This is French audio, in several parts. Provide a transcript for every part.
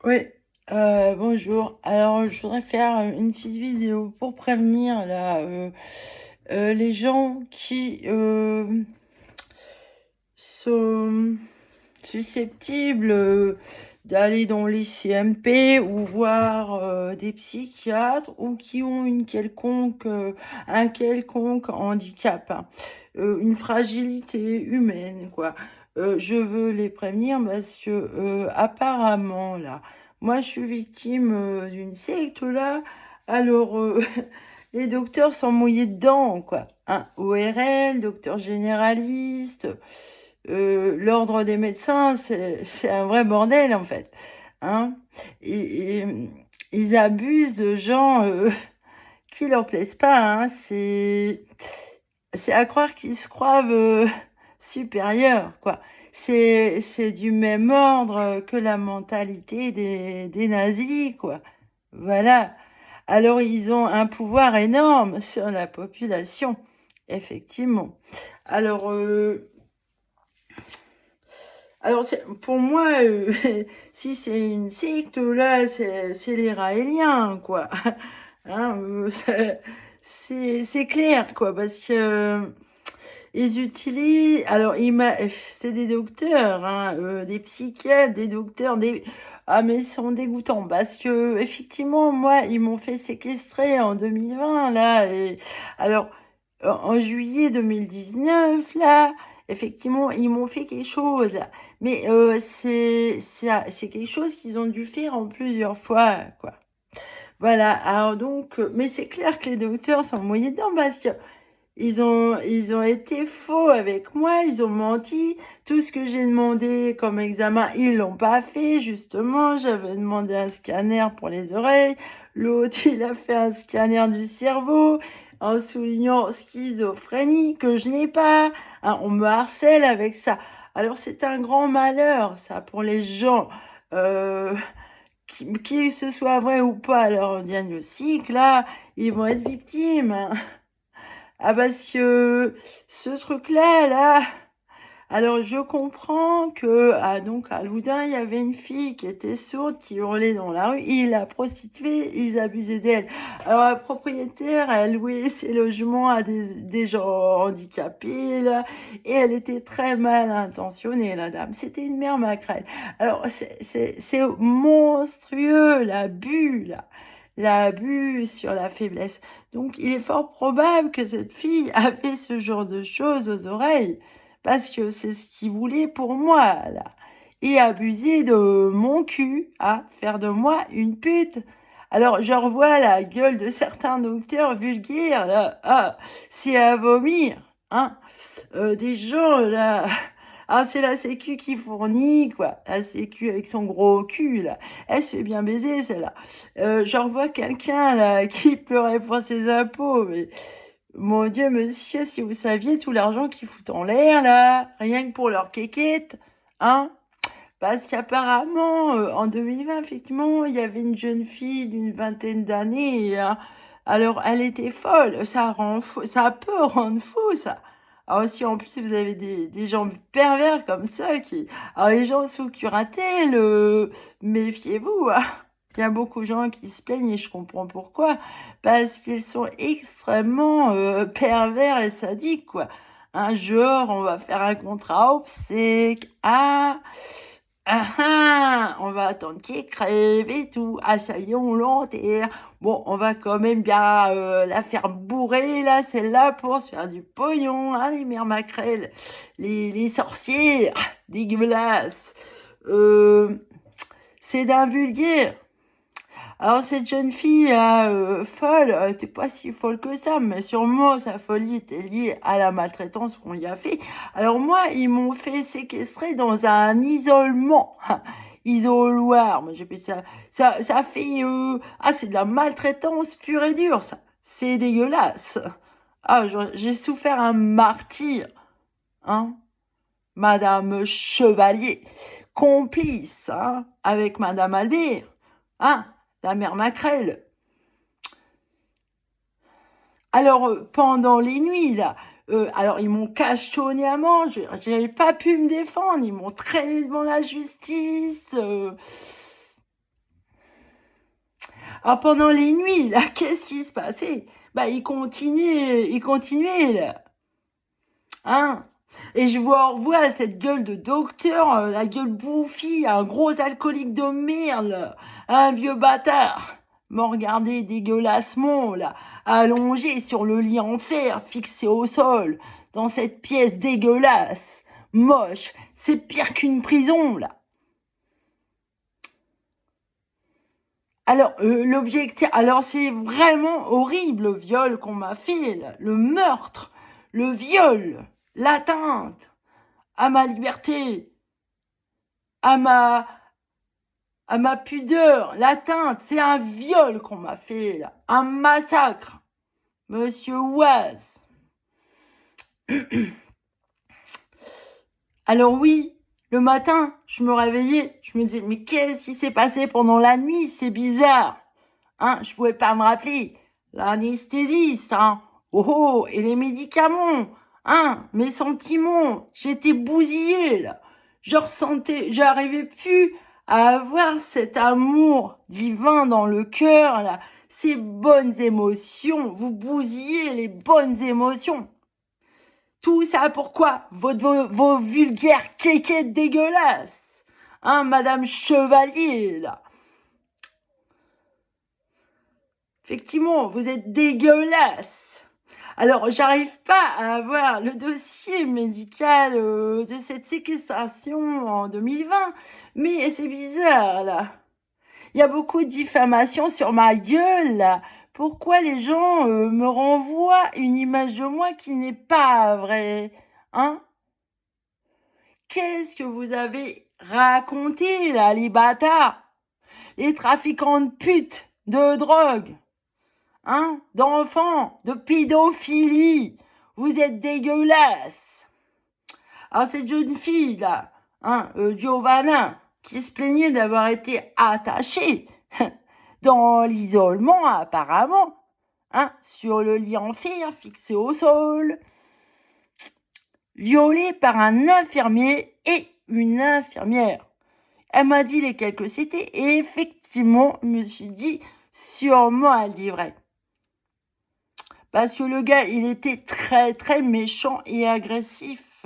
Oui, bonjour. Alors, je voudrais faire une petite vidéo pour prévenir là, les gens qui sont susceptibles d'aller dans les CMP ou voir des psychiatres ou qui ont un quelconque handicap, hein, une fragilité humaine, quoi. Je veux les prévenir parce que apparemment là, moi je suis victime d'une secte là. Alors les docteurs sont mouillés dedans, quoi. Hein. ORL, docteur généraliste, l'ordre des médecins, c'est un vrai bordel, en fait. Hein. Et ils abusent de gens qui leur plaisent pas. Hein. C'est à croire qu'ils se croient supérieurs, quoi. C'est du même ordre que la mentalité des nazis, quoi. Voilà. Alors, ils ont un pouvoir énorme sur la population, effectivement. Alors, pour moi, si c'est une secte, là, c'est les Raéliens, quoi. Hein, c'est clair, quoi, parce que ils utilisent. Alors, c'est des docteurs, hein, des psychiatres, des docteurs, des. Ah, mais ils sont dégoûtants parce que, effectivement, moi, ils m'ont fait séquestrer en 2020, là. Alors, en juillet 2019, là, effectivement, ils m'ont fait quelque chose, là. Mais c'est quelque chose qu'ils ont dû faire en plusieurs fois, quoi. Voilà. Alors, donc, mais c'est clair que les docteurs sont mouillés dedans parce que ils ont été faux avec moi, ils ont menti. Tout ce que j'ai demandé comme examen, ils l'ont pas fait, justement. J'avais demandé un scanner pour les oreilles. L'autre, il a fait un scanner du cerveau en soulignant schizophrénie que je n'ai pas. Hein, on me harcèle avec ça. Alors, c'est un grand malheur, ça, pour les gens. Euh, qui ce soit vrai ou pas leur diagnostic, là, ils vont être victimes. Hein. Ah parce que ce truc-là, là, alors je comprends que donc à Loudun, il y avait une fille qui était sourde, qui hurlait dans la rue, ils la prostituaient, ils abusaient d'elle. Alors la propriétaire, elle louait ses logements à des gens handicapés, là, et elle était très mal intentionnée, la dame. C'était une mère maquerelle. Alors c'est monstrueux, l'abus, là. L'abus sur la faiblesse. Donc, il est fort probable que cette fille a fait ce genre de choses aux oreilles, parce que c'est ce qu'il voulait pour moi, là. Et abuser de mon cul, à faire de moi une pute. Alors, je revois la gueule de certains docteurs vulgaires, là. Ah, c'est à vomir, hein. Des gens, là. Ah, c'est la sécu qui fournit, quoi. La sécu avec son gros cul, là. Elle se fait bien baiser, celle-là. Je revois quelqu'un, là, qui pleurait pour ses impôts. Mais, mon Dieu, monsieur, si vous saviez tout l'argent qu'ils foutent en l'air, là, rien que pour leur quéquette, hein. Parce qu'apparemment, en 2020, effectivement, il y avait une jeune fille d'une vingtaine d'années. Hein. Alors, elle était folle. Ça rend fou, ça peut rendre fou, ça. Alors, si en plus vous avez des gens pervers comme ça, alors les gens sous curatelle, méfiez-vous. Hein. Il y a beaucoup de gens qui se plaignent et je comprends pourquoi. Parce qu'ils sont extrêmement pervers et sadiques, quoi. Un genre, on va faire un contrat obsèque. Ah, ah ah, on va attendre qu'il crève et tout. Ah, ça y est, on l'enterre. Bon, on va quand même bien la faire bourrer, là, celle-là, pour se faire du pognon. Hein, les mères maquerelles, les sorcières, dégueulasses. Euh, c'est d'un vulgaire. Alors cette jeune fille là, folle, elle était pas si folle que ça, mais sûrement sa folie était liée à la maltraitance qu'on lui a fait. Alors moi, ils m'ont fait séquestrer dans un isolement. Isoloir, moi j'appelle ça. Ça fait... Ah, c'est de la maltraitance pure et dure, ça. C'est dégueulasse. Ah, j'ai souffert un martyr, hein. Madame Chevalier, complice, hein, avec Madame Albert, hein, la mère Maquerelle. Alors, pendant les nuits, là, alors ils m'ont cachetonné à manger, j'avais pas pu me défendre, ils m'ont traîné devant la justice. Alors pendant les nuits, là, qu'est-ce qui se passait? Bah, il continuait, là. Hein? Et je vous revois cette gueule de docteur, la gueule bouffie, un gros alcoolique de merde, un vieux bâtard. Me regarder dégueulassement, là, allongé sur le lit en fer, fixé au sol, dans cette pièce dégueulasse, moche, c'est pire qu'une prison, là. Alors, l'objectif, alors c'est vraiment horrible le viol qu'on m'a fait, là, le meurtre, le viol, l'atteinte à ma liberté, à ma, à ma pudeur, l'atteinte, c'est un viol qu'on m'a fait, là, un massacre, monsieur Oise. Alors oui, le matin, je me réveillais, je me disais, mais qu'est-ce qui s'est passé pendant la nuit? C'est bizarre. Hein, je pouvais pas me rappeler. L'anesthésiste, hein. Oh, oh, et les médicaments. Hein, mes sentiments. J'étais bousillée, là. Je ressentais, j'arrivais plus à avoir cet amour divin dans le cœur, là. Ces bonnes émotions. Vous bousillez les bonnes émotions. Tout ça pourquoi? Vos vulgaires kékettes dégueulasses. Hein, Madame Chevalier, là. Effectivement, vous êtes dégueulasse. Alors, j'arrive pas à avoir le dossier médical de cette séquestration en 2020, mais c'est bizarre, là. Il y a beaucoup de diffamation sur ma gueule, là. Pourquoi les gens me renvoient une image de moi qui n'est pas vraie? Hein? Qu'est-ce que vous avez raconté, là, les bâtards? Les trafiquants de putes, de drogue, hein, d'enfants, de pédophilie. Vous êtes dégueulasse. Alors cette jeune fille là, hein, Giovanna, qui se plaignait d'avoir été attachée dans l'isolement apparemment, hein, sur le lit en fer fixé au sol, violée par un infirmier et une infirmière. Elle m'a dit lesquels que c'était et effectivement, je me suis dit, sûrement elle dit vrai. Parce que le gars, il était très, très méchant et agressif.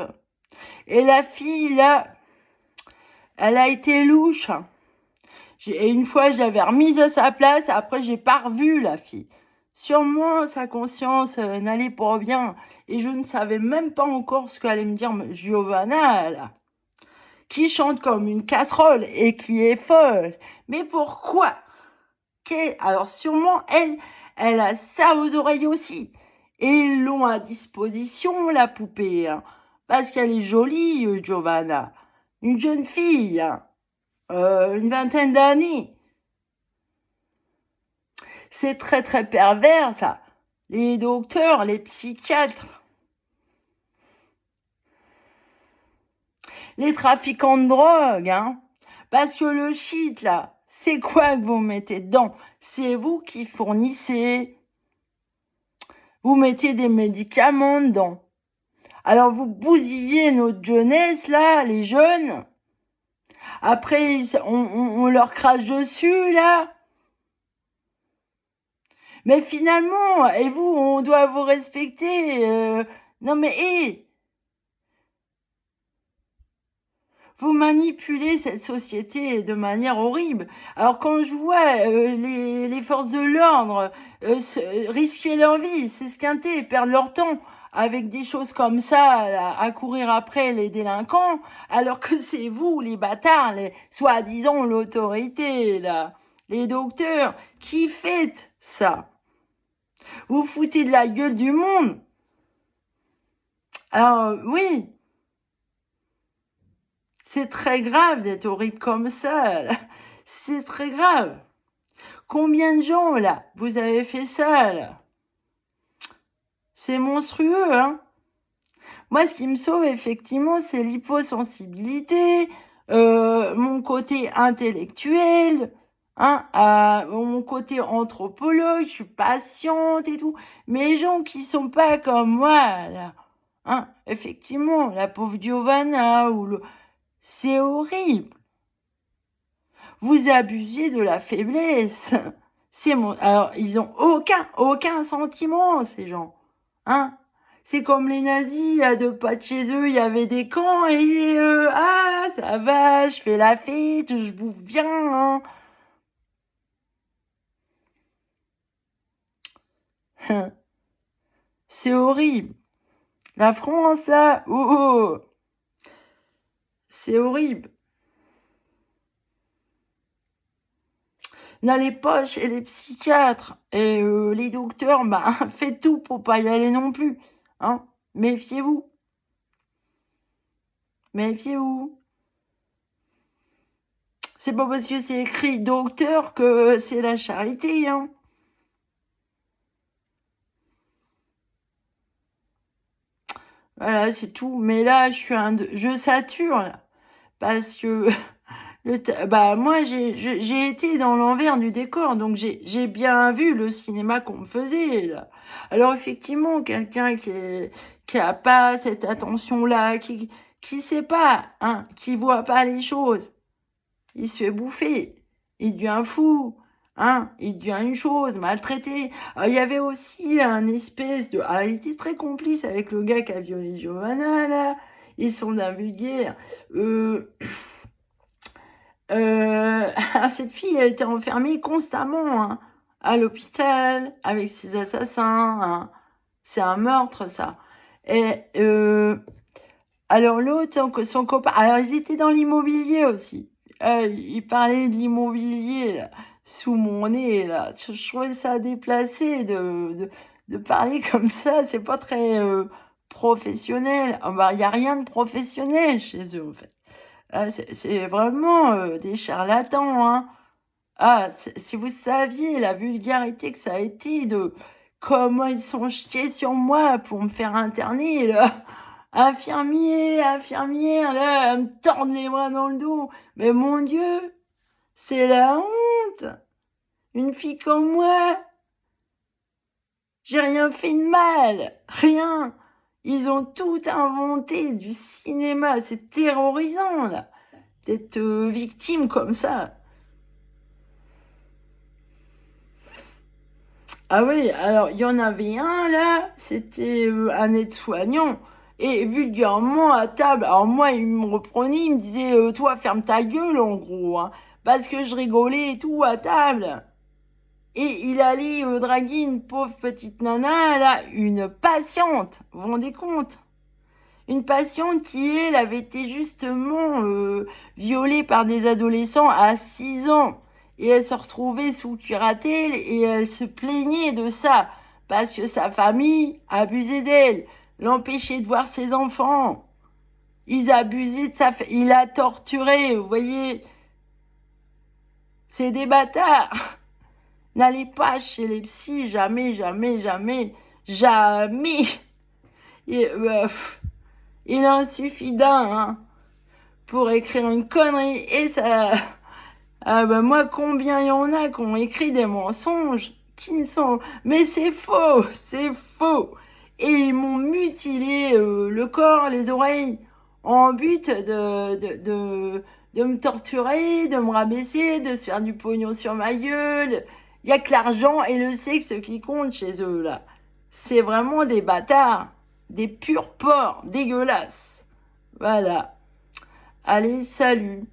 Et la fille, là, elle a été louche. Et une fois, je l'avais remise à sa place. Après, j'ai pas revu la fille. Sûrement, sa conscience n'allait pas bien. Et je ne savais même pas encore ce qu'allait me dire Giovanna, là. Qui chante comme une casserole et qui est folle. Mais pourquoi? Alors, sûrement, elle a ça aux oreilles aussi. Et ils l'ont à disposition, la poupée. Hein, parce qu'elle est jolie, Giovanna. Une jeune fille. Hein, une vingtaine d'années. C'est très, très pervers, ça. Les docteurs, les psychiatres. Les trafiquants de drogue, hein. Parce que le shit, là, c'est quoi que vous mettez dedans? C'est vous qui fournissez. Vous mettez des médicaments dedans. Alors vous bousillez notre jeunesse, là, les jeunes. Après, on leur crache dessus, là. Mais finalement, et vous, on doit vous respecter. Non mais, vous manipulez cette société de manière horrible. Alors quand je vois les forces de l'ordre risquer leur vie, s'esquinter, perdre leur temps avec des choses comme ça, là, à courir après les délinquants, alors que c'est vous, les bâtards, les soi-disant l'autorité, là, les docteurs, qui faites ça. Vous foutez de la gueule du monde. Alors oui, c'est très grave d'être horrible comme ça. Là. C'est très grave. Combien de gens, là, vous avez fait ça, là? C'est monstrueux, hein? Moi, ce qui me sauve, effectivement, c'est l'hyposensibilité, mon côté intellectuel, hein, mon côté anthropologue, je suis patiente et tout. Mais les gens qui sont pas comme moi, là, hein, effectivement, la pauvre Giovanna ou le... C'est horrible. Vous abusez de la faiblesse. Alors, ils ont aucun sentiment, ces gens. Hein? C'est comme les nazis, à 2 pas de chez eux, il y avait des camps et ah, ça va, je fais la fête, je bouffe bien. Hein. C'est horrible. La France, là, oh, c'est horrible. N'allez pas chez les psychiatres et les docteurs, bah, faites tout pour pas y aller non plus. Hein? Méfiez-vous. Méfiez-vous. C'est pas parce que c'est écrit docteur que c'est la charité, hein. Voilà, c'est tout. Mais là, je sature, là. Parce que bah, moi, j'ai été dans l'envers du décor, donc j'ai bien vu le cinéma qu'on me faisait, là. Alors, effectivement, quelqu'un qui a pas cette attention-là, qui sait pas, hein, qui voit pas les choses, il se fait bouffer. Il devient fou. Hein, il devient une chose, maltraité. Il y avait aussi un espèce de... Ah, il était très complice avec le gars qui a violé Giovanna, là. Ils sont d'un vulgaire. Cette fille, elle était enfermée constamment, hein, à l'hôpital, avec ses assassins. Hein. C'est un meurtre, ça. Et alors l'autre, son copain... Alors, ils étaient dans l'immobilier aussi. Il parlait de l'immobilier, là, sous mon nez, là. Je trouvais ça déplacé de parler comme ça. C'est pas très professionnel. Ah bah, il n'y a rien de professionnel chez eux, en fait. C'est vraiment des charlatans, hein. Ah, si vous saviez la vulgarité que ça a été de comment ils sont jetés sur moi pour me faire interner, là. Infirmière, là, elle me tordent les bras dans le dos. Mais mon Dieu, c'est la honte. Une fille comme moi, j'ai rien fait de mal. Rien. Ils ont tout inventé du cinéma. C'est terrorisant, là, d'être victime comme ça. Ah oui, alors il y en avait un là, c'était un aide-soignant. Et vulgairement à table, alors moi il me reprenait, il me disait toi ferme ta gueule en gros, hein, parce que je rigolais et tout à table. Et il allait draguer une pauvre petite nana, là, une patiente, vous vous rendez compte? Une patiente qui, elle, avait été justement violée par des adolescents à 6 ans. Et elle se retrouvait sous curatelle et elle se plaignait de ça. Parce que sa famille abusait d'elle, l'empêchait de voir ses enfants. Ils abusaient de il a torturé, vous voyez. C'est des bâtards. N'allez pas chez les psys, jamais, jamais, jamais, jamais. Et, il en suffit d'un, hein, pour écrire une connerie. Et ça... Ah bah moi, combien il y en a qui ont écrit des mensonges qui ne sont... Mais c'est faux, c'est faux. Et ils m'ont mutilé le corps, les oreilles, en but de me torturer, de me rabaisser, de se faire du pognon sur ma gueule. Il y a que l'argent et le sexe qui compte chez eux, là. C'est vraiment des bâtards, des purs porcs, dégueulasses. Voilà. Allez, salut.